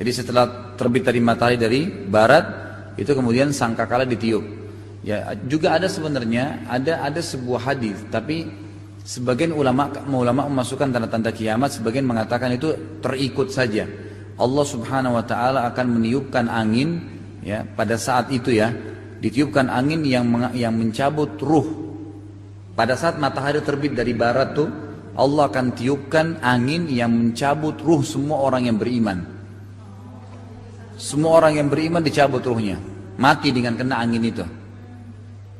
Jadi setelah terbit dari matahari dari barat, itu kemudian sangkakala ditiup. Ya, juga ada sebenarnya ada sebuah hadis, tapi sebagian ulama memasukkan tanda-tanda kiamat, sebagian mengatakan itu terikut saja. Allah Subhanahu wa taala akan meniupkan angin, ya, pada saat itu ya, ditiupkan angin yang mencabut ruh. Pada saat matahari terbit dari barat tuh, Allah akan tiupkan angin yang mencabut ruh semua orang yang beriman. Semua orang yang beriman dicabut ruhnya, mati dengan kena angin itu.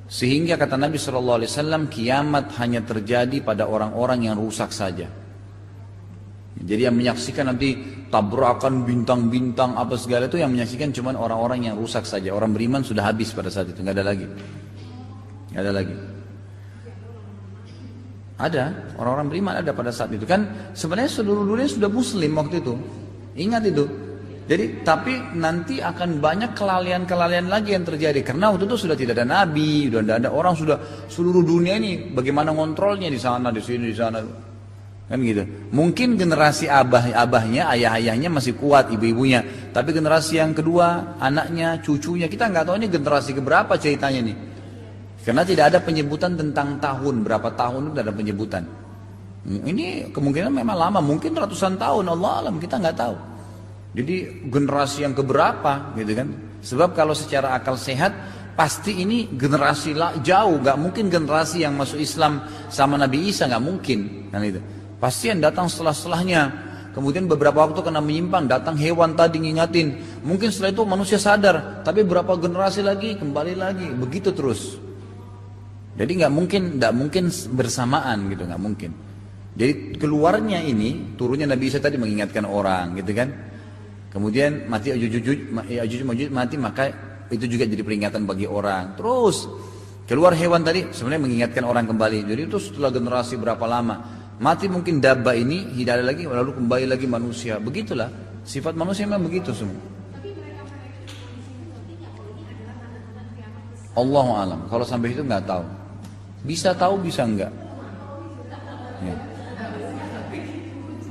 Sehingga kata Nabi SAW, kiamat hanya terjadi pada orang-orang yang rusak saja. Jadi yang menyaksikan nanti tabrakan bintang-bintang apa segala itu, yang menyaksikan cuma orang-orang yang rusak saja. Orang beriman sudah habis pada saat itu, nggak ada lagi. Nggak ada lagi. Ada, orang-orang beriman ada pada saat itu. Kan sebenarnya seluruh dunia sudah muslim waktu itu. Ingat itu. Jadi, tapi nanti akan banyak kelalaian-kelalaian lagi yang terjadi. Karena waktu itu sudah tidak ada nabi, sudah tidak ada orang, sudah seluruh dunia ini bagaimana ngontrolnya di sana, di sini, di sana. Kan gitu. Mungkin generasi abahnya, ayah-ayahnya masih kuat, ibu-ibunya. Tapi generasi yang kedua, anaknya, cucunya, kita nggak tahu ini generasi keberapa ceritanya nih. Karena tidak ada penyebutan tentang tahun, berapa tahun itu tidak ada penyebutan. Ini kemungkinan memang lama, mungkin ratusan tahun, Allah alam, kita nggak tahu. Jadi generasi yang keberapa gitu kan. Sebab kalau secara akal sehat pasti ini generasi jauh, nggak mungkin generasi yang masuk Islam sama Nabi Isa, nggak mungkin kan itu. Pasti yang datang setelahnya. Kemudian beberapa waktu kena menyimpang, datang hewan tadi ngingatin. Mungkin setelah itu manusia sadar, tapi berapa generasi lagi kembali lagi, begitu terus. Jadi nggak mungkin bersamaan gitu, nggak mungkin. Jadi keluarnya ini, turunnya Nabi Isa tadi mengingatkan orang gitu kan. Kemudian mati Ya'juj Ma'juj mati, maka itu juga jadi peringatan bagi orang. Terus keluar hewan tadi sebenarnya mengingatkan orang kembali. Jadi itu setelah generasi berapa lama mati mungkin dabba ini hidayah lagi, lalu kembali lagi manusia. Begitulah sifat manusia memang begitu semua. Allahu alam. Kalau sampai itu nggak tahu. Bisa tahu bisa enggak. Ya.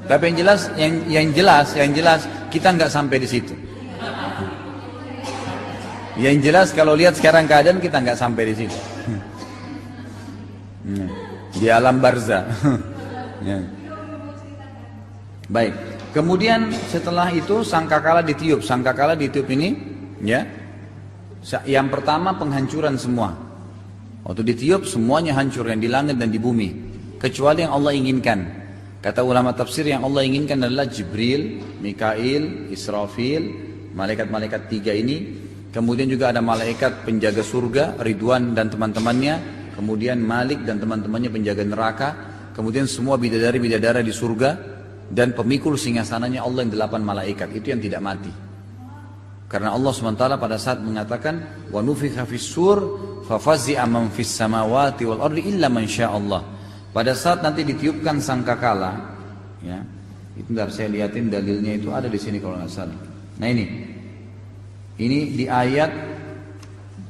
Tapi yang jelas kita nggak sampai di situ. Yang jelas kalau lihat sekarang keadaan kita nggak sampai di situ. Di alam barzah. Ya. Baik. Kemudian setelah itu sangkakala ditiup. Sangkakala ditiup ini, ya. Yang pertama penghancuran semua. Waktu ditiup semuanya hancur yang di langit dan di bumi, kecuali yang Allah inginkan. Kata ulama tafsir, yang Allah inginkan adalah Jibril, Mikail, Israfil, malaikat-malaikat tiga ini. Kemudian juga ada malaikat penjaga surga, Ridwan dan teman-temannya. Kemudian Malik dan teman-temannya penjaga neraka. Kemudian semua bidadari-bidadari di surga. Dan pemikul singgasananya Allah yang 8 malaikat. Itu yang tidak mati. Karena Allah SWT pada saat mengatakan, wa nufikha fis-sur fafazi'a man fis samawati wal ardi illa man sya'allah. Pada saat nanti ditiupkan sangkakala, ya, itu ntar saya liatin dalilnya itu ada di sini kalau nggak salah. Nah ini di ayat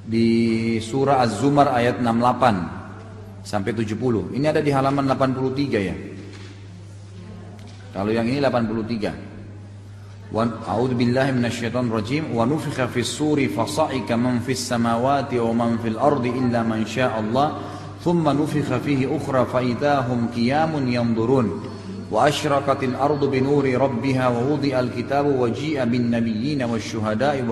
di surah Az-Zumar ayat 68 sampai 70. Ini ada di halaman 83 ya. Kalau yang ini 83. A'udzu billahi minasyaitonir rajim. Wa nufikha fis-suri fasa'ika man fis samawati wa man fil ardi illa man sya'allah. ثم نفخ فيه أخرى فإذا هم قيام ينظرون وأشرقت الأرض بنور ربها ووضع الكتاب وجيء بالنبيين والشهداء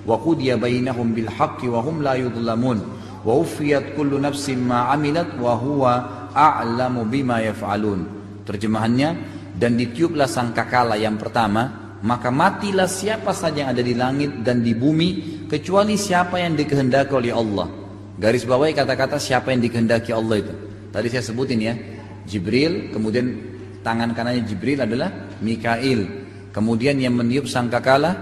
وقضي بينهم بالحق وهم لا يظلمون ووفيت كل نفس ما عملت وهو أعلم بما يفعلون. Terjemahannya, dan ditiuplah sangkakala yang pertama, maka matilah siapa saja yang ada di langit dan di bumi kecuali siapa yang dikehendaki oleh Allah. Garis bawahi kata-kata siapa yang dikehendaki Allah itu. Tadi saya sebutin ya, Jibril, kemudian tangan kanannya Jibril adalah Mikail. Kemudian yang meniup sangkakala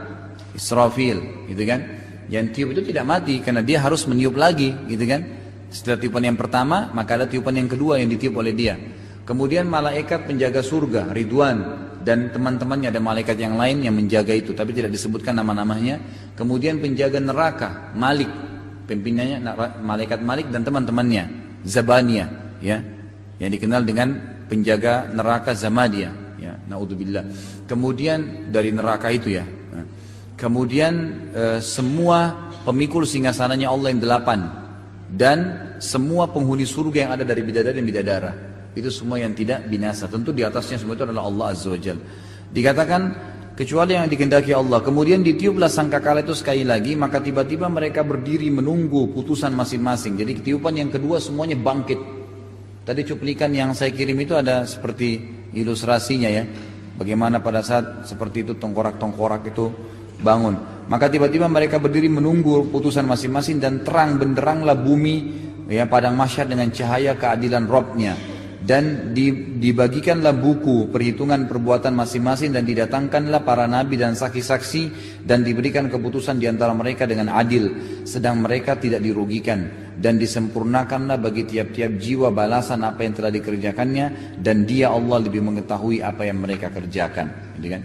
Israfil, gitu kan. Yang tiup itu tidak mati karena dia harus meniup lagi, gitu kan. Setelah tiupan yang pertama, maka ada tiupan yang kedua yang ditiup oleh dia. Kemudian malaikat penjaga surga, Ridwan, dan teman-temannya ada malaikat yang lain yang menjaga itu, tapi tidak disebutkan nama-namanya. Kemudian penjaga neraka, Malik, pimpinannya malaikat Malik dan teman-temannya, Zabania, ya, yang dikenal dengan penjaga neraka Zamadia, ya, naudzubillah. Kemudian dari neraka itu ya. Kemudian semua pemikul singgasananya Allah yang 8 dan semua penghuni surga yang ada dari bidadari dan bidadara. Itu semua yang tidak binasa. Tentu di atasnya semua itu adalah Allah Azza wa Jalla. Dikatakan kecuali yang dikehendaki Allah. Kemudian ditiuplah sangkakala itu sekali lagi, maka tiba-tiba mereka berdiri menunggu putusan masing-masing. Jadi tiupan yang kedua semuanya bangkit. Tadi cuplikan yang saya kirim itu ada seperti ilustrasinya ya. Bagaimana pada saat seperti itu tengkorak-tengkorak itu bangun. Maka tiba-tiba mereka berdiri menunggu putusan masing-masing dan terang benderanglah bumi ya padang mahsyar dengan cahaya keadilan Rabb-nya. Dan dibagikanlah buku perhitungan perbuatan masing-masing dan didatangkanlah para nabi dan saksi-saksi dan diberikan keputusan di antara mereka dengan adil sedang mereka tidak dirugikan dan disempurnakanlah bagi tiap-tiap jiwa balasan apa yang telah dikerjakannya dan Dia Allah lebih mengetahui apa yang mereka kerjakan. Gitu kan?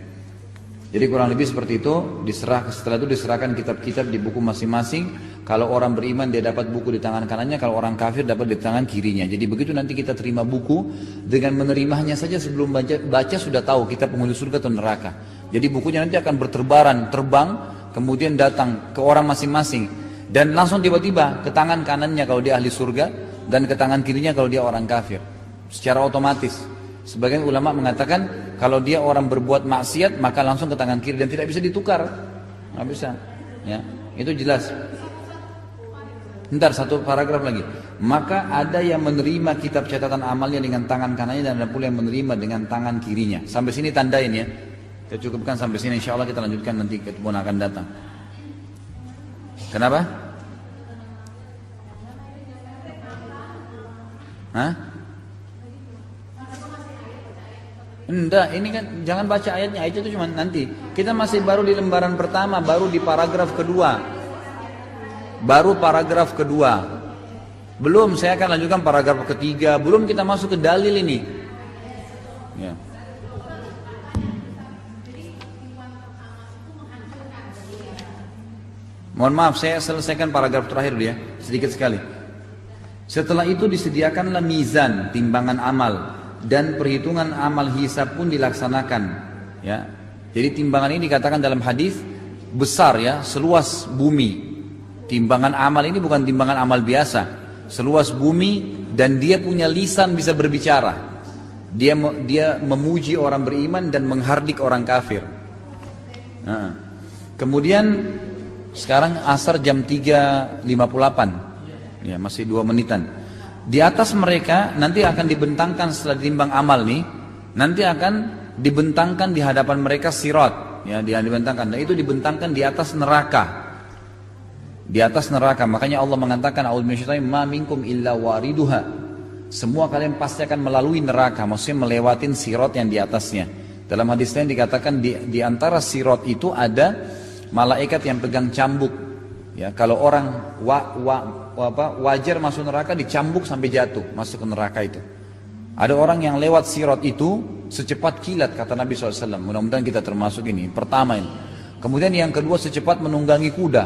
Jadi kurang lebih seperti itu, setelah itu diserahkan kitab-kitab di buku masing-masing. Kalau orang beriman dia dapat buku di tangan kanannya, kalau orang kafir dapat di tangan kirinya. Jadi begitu nanti kita terima buku, dengan menerimanya saja sebelum baca sudah tahu kita penghuni surga atau neraka. Jadi bukunya nanti akan berterbaran, terbang, kemudian datang ke orang masing-masing. Dan langsung tiba-tiba ke tangan kanannya kalau dia ahli surga, dan ke tangan kirinya kalau dia orang kafir. Secara otomatis. Sebagian ulama mengatakan kalau dia orang berbuat maksiat maka langsung ke tangan kiri dan tidak bisa ditukar, nggak bisa, ya itu jelas. Ntar satu paragraf lagi. Maka ada yang menerima kitab catatan amalnya dengan tangan kanannya dan ada pula yang menerima dengan tangan kirinya. Sampai sini tandain ya. Kita cukupkan sampai sini. Insya Allah kita lanjutkan nanti ketemuan akan datang. Kenapa? Hah? Enggak, ini kan jangan baca ayatnya, ayat itu cuma nanti. Kita masih baru di lembaran pertama, baru di paragraf kedua. Baru paragraf kedua. Belum, saya akan lanjutkan paragraf ketiga. Belum kita masuk ke dalil ini. Ya. Mohon maaf, saya selesaikan paragraf terakhir dulu ya, sedikit sekali. Setelah itu disediakanlah mizan, timbangan amal. Dan perhitungan amal hisab pun dilaksanakan ya. Jadi timbangan ini dikatakan dalam hadis besar ya, seluas bumi. Timbangan amal ini bukan timbangan amal biasa, seluas bumi dan dia punya lisan bisa berbicara. Dia memuji orang beriman dan menghardik orang kafir. Nah, kemudian sekarang asar jam 3.58 ya, masih 2 menitan. Di atas mereka nanti akan dibentangkan setelah ditimbang amal nih, nanti akan dibentangkan di hadapan mereka sirat, ya dibentangkan. Dan itu dibentangkan di atas neraka, di atas neraka. Makanya Allah mengatakan, "A'udzu minasyaitonir ma minkum illa wariduha." Semua kalian pasti akan melalui neraka, maksudnya melewatin sirat yang di atasnya. Dalam hadis lain dikatakan di antara sirat itu ada malaikat yang pegang cambuk. Ya, kalau orang wajar masuk neraka dicambuk sampai jatuh masuk ke neraka itu. Ada orang yang lewat sirat itu secepat kilat kata Nabi SAW. Mudah-mudahan kita termasuk ini. Pertama ini. Kemudian yang kedua secepat menunggangi kuda.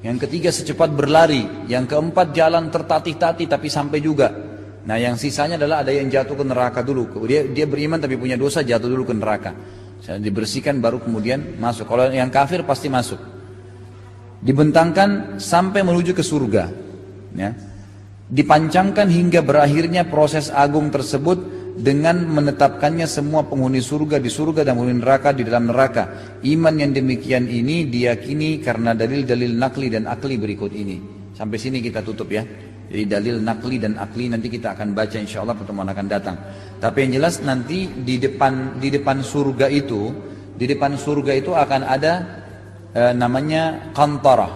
Yang ketiga secepat berlari. Yang keempat jalan tertatih-tatih tapi sampai juga. Nah yang sisanya adalah ada yang jatuh ke neraka dulu. Dia beriman tapi punya dosa, jatuh dulu ke neraka. Dibersihkan baru kemudian masuk. Kalau yang kafir pasti masuk. Dibentangkan sampai menuju ke surga ya. Dipancangkan hingga berakhirnya proses agung tersebut dengan menetapkannya semua penghuni surga di surga dan penghuni neraka di dalam neraka. Iman yang demikian ini diyakini karena dalil-dalil nakli dan akli berikut ini. Sampai sini kita tutup ya. Jadi dalil nakli dan akli nanti kita akan baca insyaallah pertemuan akan datang. Tapi yang jelas nanti di depan surga itu akan ada namanya kantara.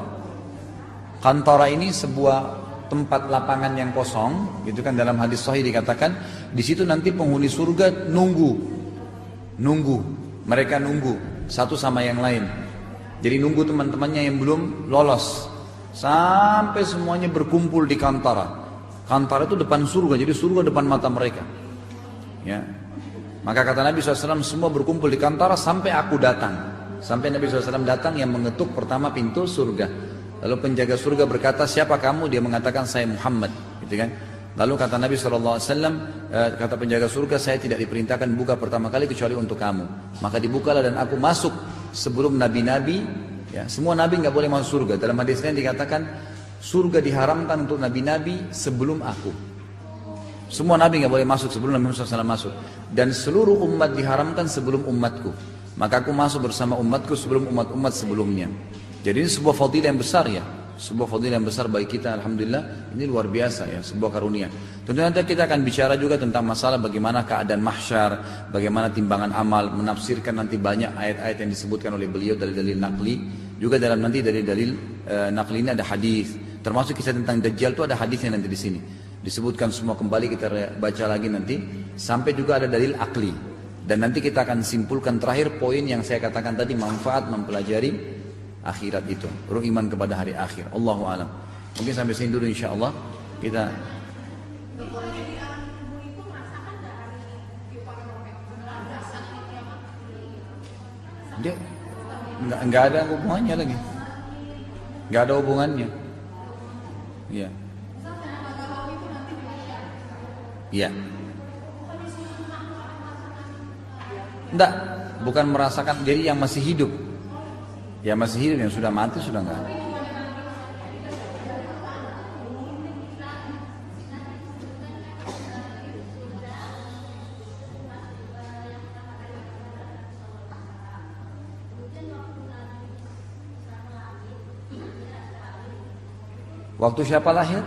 Kantara ini sebuah tempat lapangan yang kosong, gitu kan dalam hadis sahih dikatakan di situ nanti penghuni surga nunggu, mereka nunggu satu sama yang lain. Jadi nunggu teman-temannya yang belum lolos sampai semuanya berkumpul di kantara. Kantara itu depan surga, jadi surga depan mata mereka. Ya, maka kata Nabi SAW semua berkumpul di kantara sampai aku datang. Sampai Nabi SAW datang yang mengetuk pertama pintu surga. Lalu penjaga surga berkata, siapa kamu? Dia mengatakan saya Muhammad, gitu kan? Lalu kata Nabi SAW, kata penjaga surga, saya tidak diperintahkan buka pertama kali kecuali untuk kamu. Maka dibukalah dan aku masuk sebelum nabi-nabi. Ya, semua nabi nggak boleh masuk surga. Dalam hadis lain dikatakan surga diharamkan untuk nabi-nabi sebelum aku. Semua nabi nggak boleh masuk sebelum Nabi Muhammad SAW masuk. Dan seluruh umat diharamkan sebelum umatku. Maka aku masuk bersama umatku sebelum umat-umat sebelumnya. Jadi ini sebuah fadilah yang besar ya. Sebuah fadilah yang besar bagi kita, alhamdulillah. Ini luar biasa ya, sebuah karunia. Tentunya nanti kita akan bicara juga tentang masalah bagaimana keadaan mahsyar, bagaimana timbangan amal, menafsirkan nanti banyak ayat-ayat yang disebutkan oleh beliau dari dalil nakli. Juga dalam nanti dari dalil nakli ini ada hadis. Termasuk kisah tentang Dajjal itu ada hadisnya nanti di sini. Disebutkan semua kembali kita baca lagi nanti. Sampai juga ada dalil akli. Dan nanti kita akan simpulkan terakhir poin yang saya katakan tadi, manfaat mempelajari akhirat itu, iman kepada hari akhir. Allahu a'lam. Mungkin sampai sini dulu insyaallah kita. Dia nggak ada hubungannya lagi, nggak ada hubungannya. Iya. Iya. Enggak, bukan merasakan. Jadi yang masih hidup. Ya masih hidup, yang sudah mati sudah enggak. Waktu siapa lahir?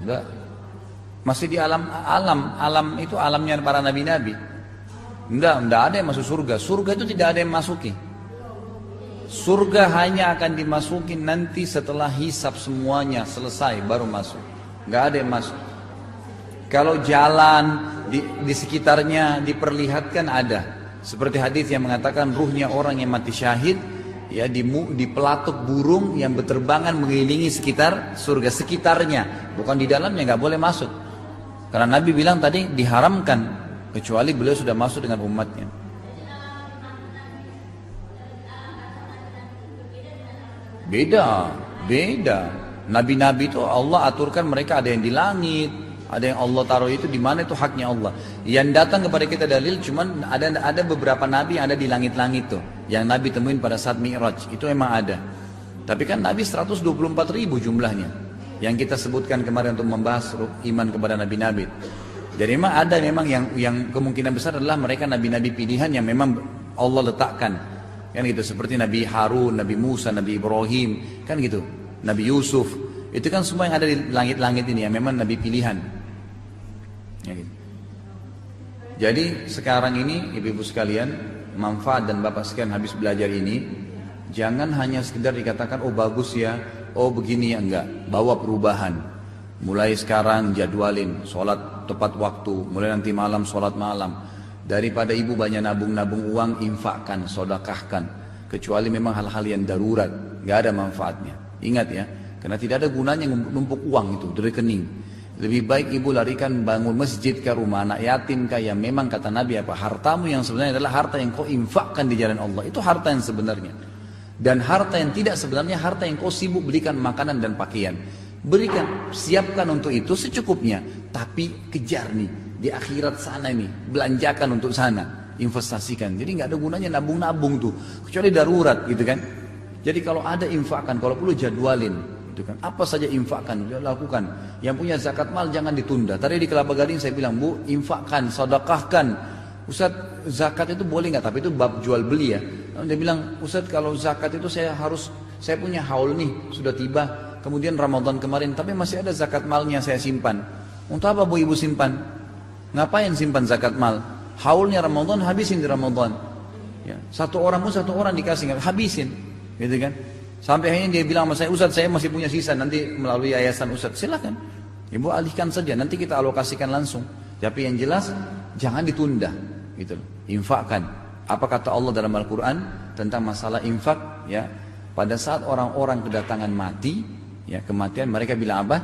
Enggak. Masih di alam itu alamnya para nabi-nabi. Enggak ada yang masuk surga. Surga itu tidak ada yang masuki. Surga hanya akan dimasuki nanti setelah hisab semuanya selesai baru masuk. Enggak ada yang masuk. Kalau jalan di sekitarnya diperlihatkan ada. Seperti hadis yang mengatakan ruhnya orang yang mati syahid ya di pelatuk burung yang berterbangan mengelilingi sekitar surga, sekitarnya, bukan di dalamnya, nggak boleh masuk. Karena Nabi bilang tadi diharamkan kecuali beliau sudah masuk dengan umatnya. Beda. Nabi-nabi itu Allah aturkan mereka, ada yang di langit, ada yang Allah taruh itu di mana, itu haknya Allah. Yang datang kepada kita dalil cuman ada beberapa nabi yang ada di langit-langit tuh, yang Nabi temuin pada saat Mi'raj, itu emang ada. Tapi kan Nabi 124.000 jumlahnya, yang kita sebutkan kemarin untuk membahas iman kepada nabi-nabi. Jadi memang ada yang kemungkinan besar adalah mereka nabi-nabi pilihan yang memang Allah letakkan, kan gitu. Seperti Nabi Harun, Nabi Musa, Nabi Ibrahim, kan gitu. Nabi Yusuf, itu kan semua yang ada di langit-langit ini yang memang nabi pilihan. Ya, gitu. Jadi sekarang ini ibu-ibu sekalian, manfaat dan bapak sekalian habis belajar ini, jangan hanya sekedar dikatakan oh bagus ya, oh begini ya, enggak. Bawa perubahan. Mulai sekarang jadwalin sholat tepat waktu, mulai nanti malam sholat malam. Daripada ibu banyak nabung-nabung uang, infakkan, sodakahkan. Kecuali memang hal-hal yang darurat, enggak ada manfaatnya. Ingat ya, karena tidak ada gunanya numpuk uang itu di rekening. Lebih baik ibu larikan bangun masjid ke rumah anak yatim yang memang kata Nabi apa, hartamu yang sebenarnya adalah harta yang kau infakkan di jalan Allah. Itu harta yang sebenarnya. Dan harta yang tidak sebenarnya harta yang kau sibuk belikan makanan dan pakaian. Berikan, siapkan untuk itu secukupnya. Tapi kejar nih, di akhirat sana nih, belanjakan untuk sana, investasikan. Jadi nggak ada gunanya nabung-nabung tuh, kecuali darurat gitu kan. Jadi kalau ada infakkan, kalau perlu jadwalin, gitu kan. Apa saja infakkan, lakukan. Yang punya zakat mal jangan ditunda. Tadi di Kelapa Gading saya bilang, Bu, infakkan, sedekahkan. Ustaz, zakat itu boleh nggak? Tapi itu bab jual beli ya. Dia bilang, Ustaz, kalau zakat itu saya punya haul nih, sudah tiba. Kemudian Ramadan kemarin, tapi masih ada zakat malnya saya simpan. Untuk apa Bu ibu simpan? Ngapain simpan zakat mal? Haulnya Ramadan, habisin di Ramadan. Ya, satu orang dikasih, habisin. Gitu kan? Sampai akhirnya dia bilang sama saya, Ustaz saya masih punya sisa, nanti melalui yayasan Ustaz. Silakan, ibu alihkan saja, nanti kita alokasikan langsung. Tapi yang jelas jangan ditunda, gitu. Infakkan. Apa kata Allah dalam Al-Quran tentang masalah infak? Ya, pada saat orang-orang kedatangan mati, ya kematian, mereka bilang apa?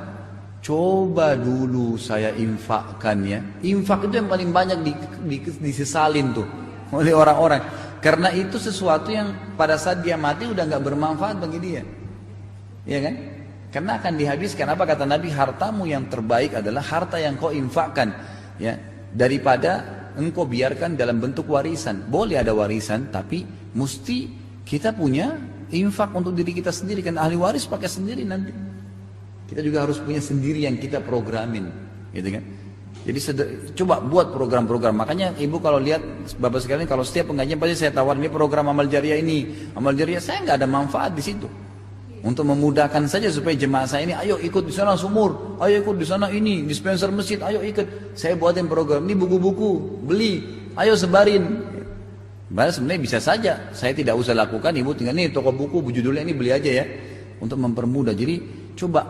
Coba dulu saya infakkan ya. Infak itu yang paling banyak disesalin tuh. oleh orang-orang. Karena itu sesuatu yang pada saat dia mati udah nggak bermanfaat bagi dia. Iya kan? Karena akan dihabiskan. Apa kata Nabi? Hartamu yang terbaik adalah harta yang kau infakkan, ya, daripada engkau biarkan dalam bentuk warisan. Boleh ada warisan, tapi mesti kita punya infak untuk diri kita sendiri. Kan ahli waris pakai sendiri nanti. Kita juga harus punya sendiri yang kita programin, gitu kan? Jadi coba buat program-program. Makanya ibu kalau lihat bapak sekalian, kalau setiap pengajian pasti saya tawarin ini program amal jariah ini, amal jariah. Saya nggak ada manfaat di situ. Untuk memudahkan saja supaya jemaah saya ini, ayo ikut di sana sumur, ayo ikut di sana ini, dispenser masjid, ayo ikut. Saya buatin program, ini buku-buku, beli, ayo sebarin. Padahal sebenarnya bisa saja, saya tidak usah lakukan, ibu tinggal nih toko buku, judulnya ini beli aja ya. Untuk mempermudah, jadi coba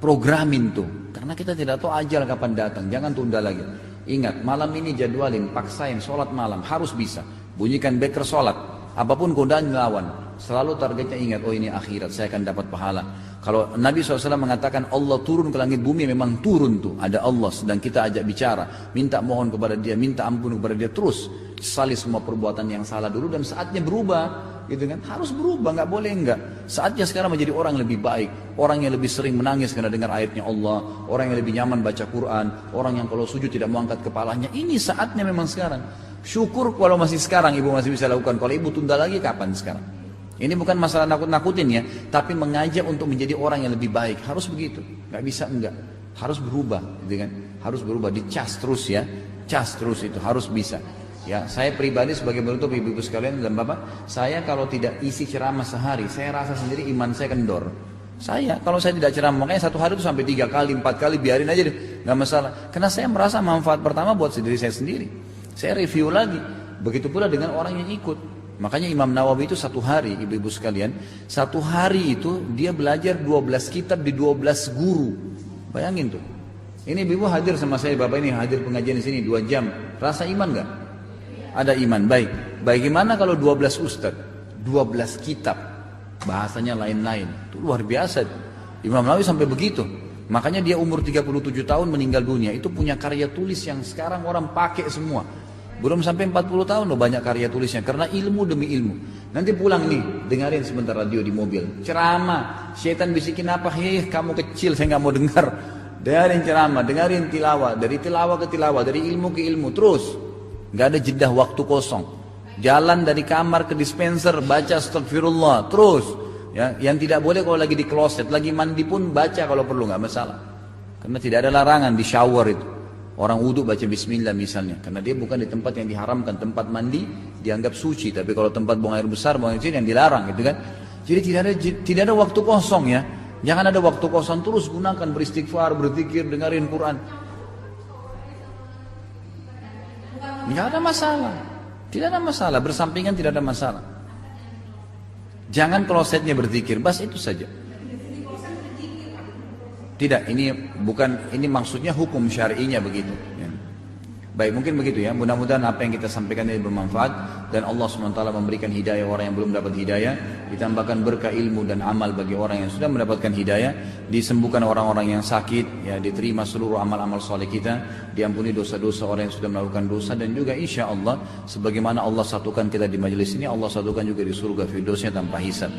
programin tuh. Karena kita tidak tahu ajal kapan datang, jangan tunda lagi. Ingat, malam ini jadwalin, paksain, sholat malam, harus bisa. Bunyikan beker sholat, apapun godaan lawan. Selalu targetnya ingat, oh ini akhirat, saya akan dapat pahala. Kalau Nabi SAW mengatakan Allah turun ke langit bumi, memang turun tuh. Ada Allah sedang kita ajak bicara, minta mohon kepada dia, minta ampun kepada dia. Terus sesali semua perbuatan yang salah dulu dan saatnya berubah, gitu kan? Harus berubah, nggak boleh enggak. Saatnya sekarang menjadi orang lebih baik, orang yang lebih sering menangis karena dengar ayatnya Allah, orang yang lebih nyaman baca Quran, orang yang kalau sujud tidak mau angkat kepalanya. Ini saatnya memang sekarang. Syukur kalau masih sekarang ibu masih bisa lakukan. Kalau ibu tunda lagi kapan sekarang? Ini bukan masalah nakut-nakutin ya, tapi mengajak untuk menjadi orang yang lebih baik. Harus begitu, nggak bisa enggak. Harus berubah, gitu kan? Harus berubah, dicas terus ya, cas terus itu harus bisa. Ya, saya pribadi sebagai penutup ibu-ibu sekalian dan bapak, saya kalau tidak isi ceramah sehari, saya rasa sendiri iman saya kendor. Saya kalau saya tidak ceramah, makanya satu hari itu sampai 3 kali, 4 kali biarin aja deh, nggak masalah. Karena saya merasa manfaat pertama buat diri saya sendiri. Saya review lagi, begitu pula dengan orang yang ikut. Makanya Imam Nawawi itu satu hari, ibu-ibu sekalian, satu hari itu dia belajar 12 kitab di 12 guru. Bayangin tuh. Ini ibu hadir sama saya, bapak ini hadir pengajian di sini 2 jam. Rasa iman nggak? Ada iman, baik. Bagaimana kalau 12 ustadz, 12 kitab, bahasanya lain-lain. Itu luar biasa. Imam Nawawi sampai begitu. Makanya dia umur 37 tahun meninggal dunia. Itu punya karya tulis yang sekarang orang pakai semua. Belum sampai 40 tahun loh banyak karya tulisnya. Karena ilmu demi ilmu. Nanti pulang nih, dengerin sebentar radio di mobil. Ceramah, setan bisikin apa? Hei kamu kecil, saya nggak mau dengar. Dengerin ceramah, dengerin tilawah. Dari tilawah ke tilawah, dari ilmu ke ilmu. Terus, nggak ada jeda waktu kosong. Jalan dari kamar ke dispenser, baca astagfirullah. Terus, ya, yang tidak boleh kalau lagi di kloset, lagi mandi pun baca kalau perlu, nggak masalah. Karena tidak ada larangan di shower itu. Orang wudhu baca bismillah misalnya. Karena dia bukan di tempat yang diharamkan. Tempat mandi dianggap suci. Tapi kalau tempat buang air besar, buang air kecil yang dilarang gitu kan. Jadi tidak ada waktu kosong ya. Jangan ada waktu kosong, terus gunakan beristighfar, berzikir, dengerin Quran. Tidak ada masalah. Tidak ada masalah. Bersampingan tidak ada masalah. Jangan klosetnya berzikir. Bas itu saja. Tidak, ini bukan, ini maksudnya hukum syar'inya begitu ya. Baik, mungkin begitu ya. Mudah-mudahan apa yang kita sampaikan ini bermanfaat dan Allah SWT memberikan hidayah orang yang belum dapat hidayah, ditambahkan berkah ilmu dan amal bagi orang yang sudah mendapatkan hidayah, disembuhkan orang-orang yang sakit ya, diterima seluruh amal-amal soleh kita, diampuni dosa-dosa orang yang sudah melakukan dosa, dan juga insya Allah sebagaimana Allah satukan kita di majelis ini, Allah satukan juga di surga firdausnya tanpa hisab.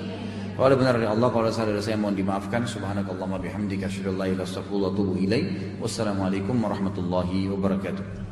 Kalau benar dari Allah, kalau salah dari saya mohon dimaafkan. Subhanakallahumma bihamdika asyhadu an la ilaha illa anta astaghfiruka wa atubu ilaik. Wassalamualaikum warahmatullahi wabarakatuh.